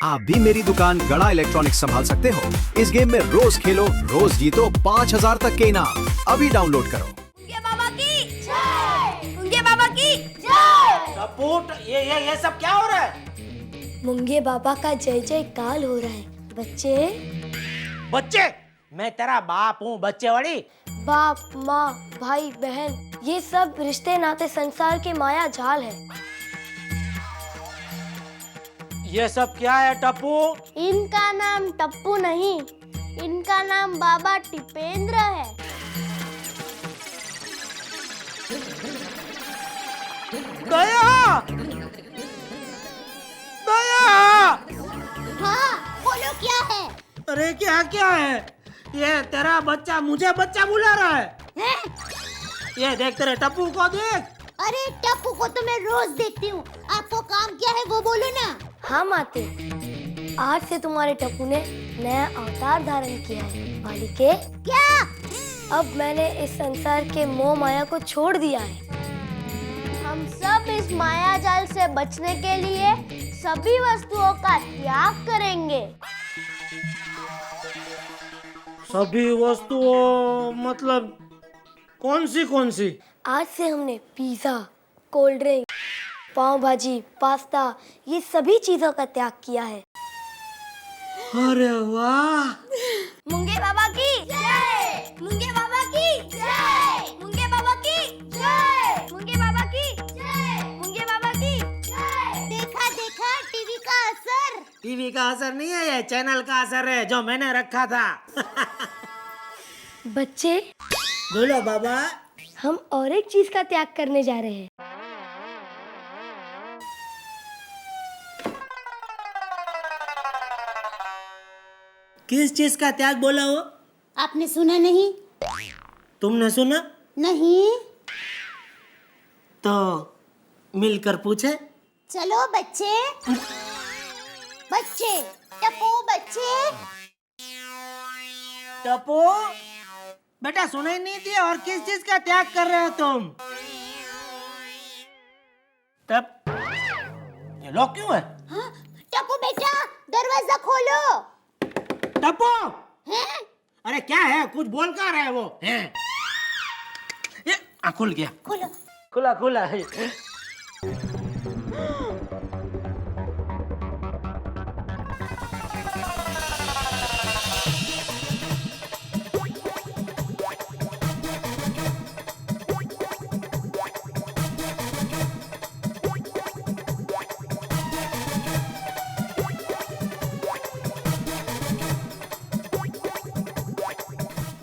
आप भी मेरी दुकान गड़ा इलेक्ट्रॉनिक्स संभाल सकते हो। इस गेम में रोज खेलो, रोज जीतो 5000 तक के इनाम। अभी डाउनलोड करो। मुंगे बाबा की जय। मुंगे बाबा की जय। कपूट, ये सब क्या हो रहा है? मुंगे बाबा का जय जयकार हो रहा है। बच्चे बच्चे, मैं तेरा बाप हूँ बच्चे वाली। बाप माँ भाई बहन ये सब रिश्ते नाते संसार के माया जाल है। ये सब क्या है टप्पू? इनका नाम टप्पू नहीं, इनका नाम बाबा टिपेंद्र है। दया, दया। हाँ बोलो क्या है? अरे क्या क्या है? ये तेरा बच्चा मुझे बच्चा बुला रहा है। ये देख तेरे टप्पू को देख। अरे टप्पू को तो मैं रोज देखती हूँ। आपको काम क्या है वो बोलो ना। हाँ माते, आज से तुम्हारे टप्पू ने नया अवतार धारण किया है। बालिके क्या? अब मैंने इस संसार के मोह माया को छोड़ दिया है। हम सब इस माया जाल से बचने के लिए सभी वस्तुओं का त्याग करेंगे। सभी वस्तुओं मतलब कौन सी? आज से हमने पिज्जा, कोल्ड ड्रिंक, पाव भाजी, पास्ता ये सभी चीजों का त्याग किया है। अरे वाह! मुंगे बाबा की जय। मुंगे बाबा की जय। मुंगे बाबा की जय। मुंगे बाबा की जय। मुंगे बाबा की जय। देखा देखा टीवी का असर। टीवी का असर नहीं है, ये चैनल का असर है जो मैंने रखा था। बच्चे बोलो बाबा। हम और एक चीज का त्याग करने जा रहे हैं। किस चीज का त्याग बोला वो? आपने सुना नहीं? तुमने सुना? नहीं। तो मिलकर पूछे। चलो बच्चे, बच्चे टप्पू बच्चे। टप्पू बेटा सुनाई नहीं दिया, और किस चीज का त्याग कर रहे हो तुम? तब ये लोग क्यों है? हाँ, टप्पू बेटा दरवाजा खोलो। टप्पू, हैं? अरे क्या है? कुछ बोल कर रहा है वो? हैं? ये खुल गया। खोलो। खुला है।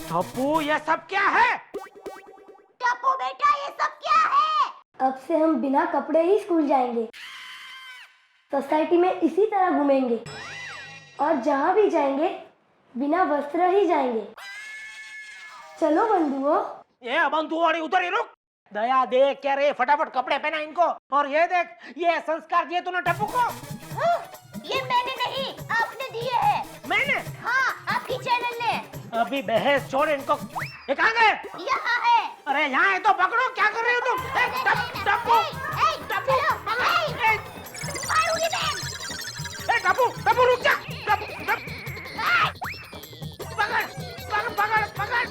टप्पू ये सब क्या है? टप्पू बेटा ये सब क्या है? अब से हम बिना कपड़े ही स्कूल जाएंगे, सोसाइटी में इसी तरह घूमेंगे और जहाँ भी जाएंगे बिना वस्त्र ही जाएंगे। चलो बंधुओं। ये बंधु वाली उधर ही रुक। दया देख क्या रे, फटाफट कपड़े पहना इनको। और ये देख, ये संस्कार दिए तूने टप्पू को। हाँ, ये मैंने नहीं आपने दिए हैं। मैंने? हाँ आपकी चैनल ने। अभी बहस छोड़ इनको। ये कहाँ गए? यहाँ है। अरे यहाँ है तो पकड़ो, क्या कर रहे हो तुम? टप्पू, टप्पू मारूंगी मैं। टप्पू रुक जा। पकड़।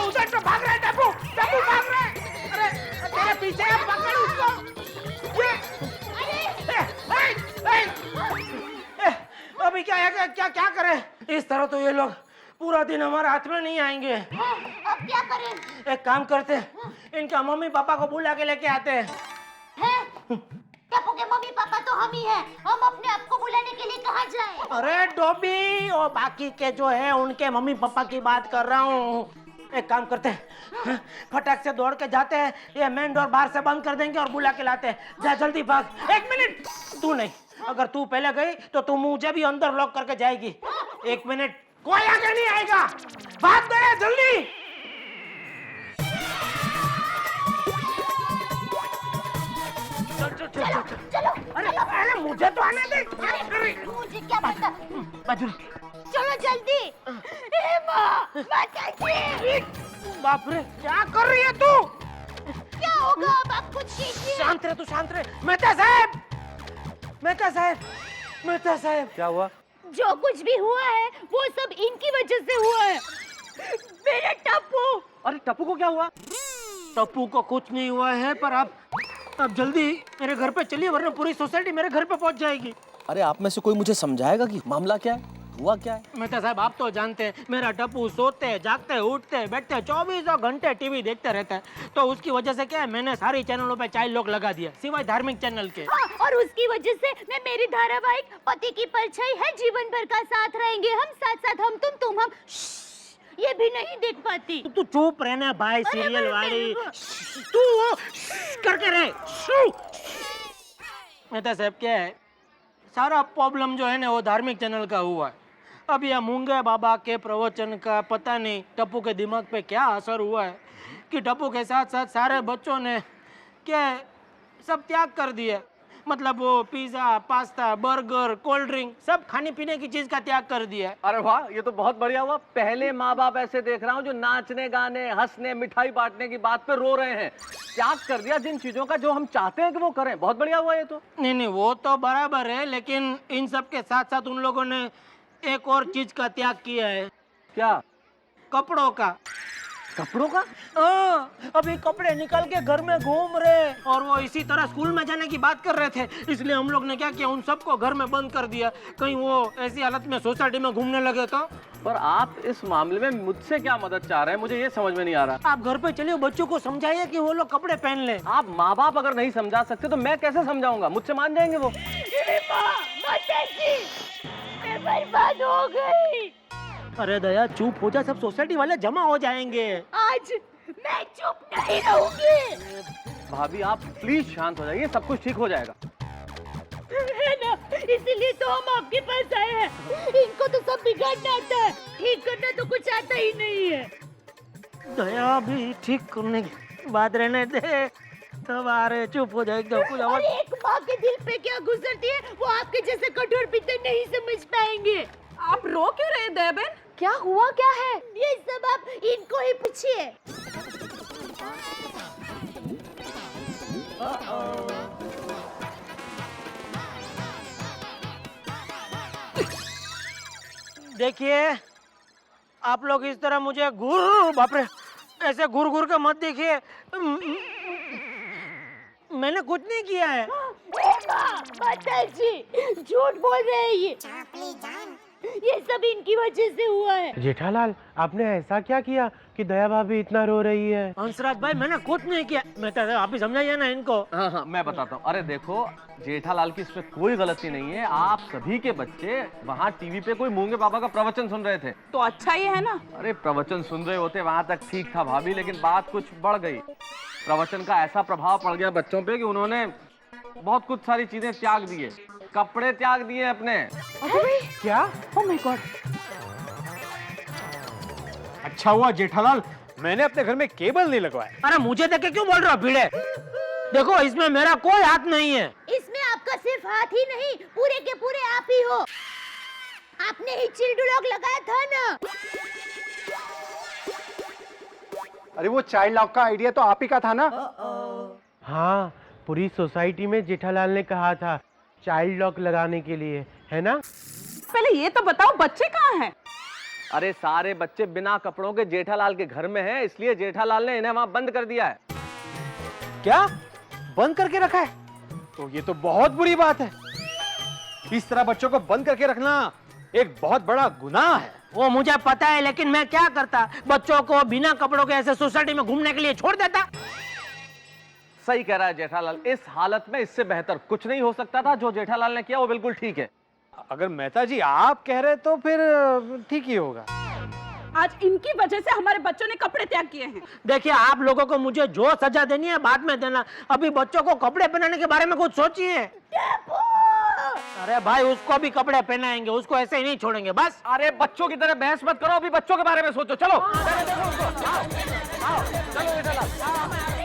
उधर तो भाग रहा है टप्पू भाग रहा है। अरे तेरे पीछे है, पकड़ उसको। अभी क्या करें? इस तरह तो ये लोग पूरा दिन हमारे हाथ में नहीं आएंगे। अब क्या करें? एक काम करते, इनका मम्मी पापा को बुला के लेके आते हैं। टप्पू के मम्मी पापा तो हम ही हैं। हम अपने आप को बुलाने के लिए कहाँ जाएं? अरे डोबी, और बाकी के जो है उनके मम्मी पापा की बात कर रहा हूँ। एक काम करते हैं, फटाक से दौड़ के जाते हैं, ये मेन डोर बाहर से बंद कर देंगे और बुला के लाते हैं। जा जल्दी भाग। 1 मिनट। तू नहीं, अगर तू पहले गई तो तू मुझे भी अंदर लॉक करके जाएगी। 1 मिनट, कोई आगे नहीं आएगा। भाग गए जल्दी। चलो। अरे मुझे तो आने दे। मुझे क्या पता? बाजू। चलो जल्दी। ए माँ, बताइए। बाप रे, क्या कर रही है तू? क्या होगा अब आप कुछ कीजिए। शांत रहे, तू शांत रहे। मेहता साहब, मेहता साहब, मेहता साहब। क्या हुआ? जो कुछ भी हुआ है वो सब इनकी वजह से हुआ है। मेरे टप्पू। अरे टप्पू को क्या हुआ? टप्पू को कुछ नहीं हुआ है, पर आप जल्दी मेरे घर पे चलिए, वरना पूरी सोसाइटी मेरे घर पे पहुंच जाएगी। अरे आप में से कोई मुझे समझाएगा कि मामला क्या है, हुआ क्या है? मेहता साहब, आप तो जानते हैं मेरा टप्पू सोते जागते उठते बैठते 24 घंटे टीवी देखते रहता है, तो उसकी वजह से क्या है, मैंने सारी चैनलों पे चाइल्ड लॉक लगा दिया, सिवाय धार्मिक चैनल के। हाँ, और उसकी वजह से मैं मेरी धारावाहिक पति की परछाई है जीवन भर का साथ रहेंगे हम, साथ साथ हम तुम हम ये भी नहीं देख पाती। तू चुप रहना भाई, सीरियल वाली तू वो करके रहे। मेहता साहब, क्या है, सारा प्रॉब्लम जो है ना वो धार्मिक चैनल का हुआ है। अब यह मूंगे बाबा के प्रवचन का पता नहीं टप्पू के दिमाग पे क्या असर हुआ है कि टप्पू के साथ साथ सारे बच्चों ने क्या सब त्याग कर दिया। मतलब वो pizza, pasta, burger, cold drink, सब खाने पीने की चीज का त्याग कर दिया। अरे वाह, ये तो बहुत बढ़िया हुआ। पहले माँ बाप ऐसे देख रहा हूँ जो नाचने गाने हंसने मिठाई बांटने की बात पे रो रहे हैं। त्याग कर दिया जिन चीजों का जो हम चाहते हैं कि वो करें। बहुत बढ़िया हुआ ये तो। नहीं, वो तो बराबर है, लेकिन इन सब के साथ साथ उन लोगों ने एक और चीज का त्याग किया है। क्या? कपड़ों का। कपड़ों का? अभी कपड़े निकाल के घर में घूम रहे, और वो इसी तरह स्कूल में जाने की बात कर रहे थे, इसलिए हम लोग ने क्या किया, उन सबको घर में बंद कर दिया, कहीं वो ऐसी हालत में सोसाइटी में घूमने लगे तो। पर आप इस मामले में मुझसे क्या मदद चाह रहे हैं, मुझे ये समझ में नहीं आ रहा। आप घर पे चलिए, बच्चों को समझाइए कि वो लोग कपड़े पहन ले। आप माँ बाप अगर नहीं समझा सकते तो मैं कैसे समझाऊंगा? मुझसे मान जाएंगे वो? मैं बर्बाद हो गई। अरे दया, चुप हो जा, सब सोसाइटी वाले जमा हो जाएंगे। आज मैं चुप नहीं रहूंगी। भाभी आप प्लीज शांत हो जाइए, सब कुछ ठीक हो जाएगा। है ना, इसीलिए तो हम आपके पास आए हैं। इनको तो सब बिगाड़ना आता है, ठीक करना तो कुछ आता ही नहीं है। दया भी ठीक करने की बात रहने दे, तब आ रहे, चुप हो जाए एकदम। कुछ और आवाज। एक माँ के दिल पे क्या गुजरती है वो आपके जैसे कठोर पिता नहीं समझ पाएंगे। आप रो क्यों रहे देबन? क्या हुआ क्या है? ये सब आप इनको ही पूछिए। देखिए, आप लोग इस तरह मुझे बाप रे, ऐसे घूर घूर के मत देखिए, मैंने कुछ नहीं किया है। माता जी झूठ बोल रहे हैं, ये सब इनकी वजह से हुआ है। जेठालाल, आपने ऐसा क्या किया कि दया भाभी इतना रो रही है? हंसराज भाई, मैंने कुछ नहीं किया। मैं तो आप ही समझाइए ना इनको। हाँ, मैं बताता हूँ। अरे देखो, जेठालाल की इसमें कोई गलती नहीं है। आप सभी के बच्चे वहाँ टीवी पे कोई मूंगे बाबा का प्रवचन सुन रहे थे। तो अच्छा ही है ना। अरे प्रवचन सुन रहे होते वहाँ तक ठीक था भाभी, लेकिन बात कुछ बढ़ गई। प्रवचन का ऐसा प्रभाव पड़ गया बच्चों पे कि उन्होंने बहुत कुछ सारी चीजें त्याग दिए, कपड़े त्याग दिए अपने। क्या? Oh my God. अच्छा हुआ जेठालाल, मैंने अपने घर में केबल नहीं लगवाया। अरे मुझे देख के क्यों बोल रहे हो भीड़े? देखो, इसमें मेरा कोई हाथ नहीं है। इसमें आपका सिर्फ हाथ ही नहीं, पूरे के पूरे आप ही हो। आपने ही चिल्ड लॉक लगाया था ना। अरे वो चाइल्ड लॉक का आइडिया तो आप ही का था ना? हाँ, पूरी सोसाइटी में जेठालाल ने कहा था चाइल्ड लॉक लगाने के लिए, है ना? पहले ये तो बताओ बच्चे कहाँ हैं? अरे सारे बच्चे बिना कपड़ों के जेठालाल के घर में हैं, इसलिए जेठालाल ने इन्हें वहाँ बंद कर दिया है। क्या बंद करके रखा है? तो ये तो बहुत बुरी बात है। इस तरह बच्चों को बंद करके रखना एक बहुत बड़ा गुनाह है। वो मुझे पता है, लेकिन मैं क्या करता, बच्चों को बिना कपड़ों के ऐसे सोसाइटी में घूमने के लिए छोड़ देता। सही कह रहा है जेठालाल, इस हालत में इससे बेहतर कुछ नहीं हो सकता था। जो जेठालाल ने किया वो बिल्कुल ठीक है। अगर मेहता जी आप कह रहे तो फिर ठीक ही होगा। आज इनकी वजह से हमारे बच्चों ने कपड़े त्याग किए हैं। देखिए, आप लोगों को मुझे जो सजा देनी है बाद में देना, अभी बच्चों को कपड़े पहनाने के बारे में कुछ सोचिए। अरे भाई, उसको भी कपड़े पहनाएंगे, उसको ऐसे ही नहीं छोड़ेंगे बस। अरे बच्चों की तरह बहस मत करो, अभी बच्चों के बारे में सोचो। चलो चलो जेठालाल।